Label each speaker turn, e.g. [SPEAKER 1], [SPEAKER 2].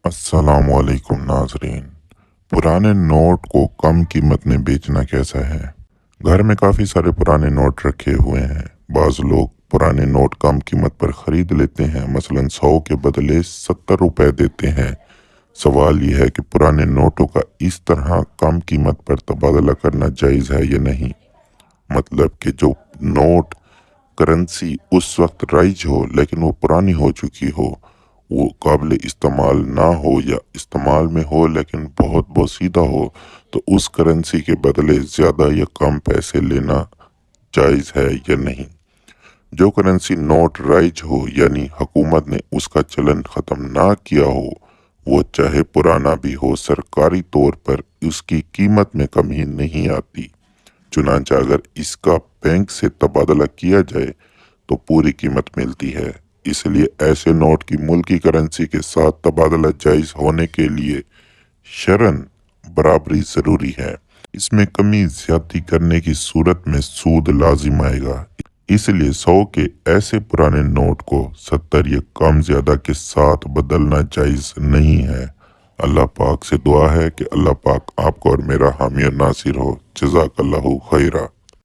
[SPEAKER 1] अस्सलामुअलैकुम नाजरीन। पुराने नोट को कम कीमत में बेचना कैसा है? घर में काफ़ी सारे पुराने नोट रखे हुए हैं। बाज़ लोग पुराने नोट कम कीमत पर ख़रीद लेते हैं, मसलन 100 के बदले 70 रुपए देते हैं। सवाल यह है कि पुराने नोटों का इस तरह कम कीमत पर तबादला करना जायज़ है या नहीं। मतलब कि जो नोट करेंसी उस वक्त राइज हो लेकिन वो पुरानी हो चुकी हो, वो काबिल इस्तेमाल ना हो या इस्तेमाल में हो लेकिन बहुत बोसीदा हो, तो उस करेंसी के बदले ज़्यादा या कम पैसे लेना जायज़ है या नहीं। जो करेंसी नोट राइज हो यानी हुकूमत ने उसका चलन ख़त्म ना किया हो, वो चाहे पुराना भी हो, सरकारी तौर पर उसकी कीमत में कमी नहीं आती। चुनांचे अगर इसका बैंक से तबादला किया जाए तो पूरी कीमत मिलती है। इसलिए ऐसे नोट की मुल्की करेंसी के साथ तबादला जायज़ होने के लिए शरन बराबरी ज़रूरी है। इसमें कमी ज्यादती करने की सूरत में सूद लाजिम आएगा। इसलिए 100 के ऐसे पुराने नोट को 70 या कम ज्यादा के साथ बदलना जायज़ नहीं है। अल्लाह पाक से दुआ है कि अल्लाह पाक आपको और मेरा हामी और नासिर हो। जज़ाकल्लाहु खैरा।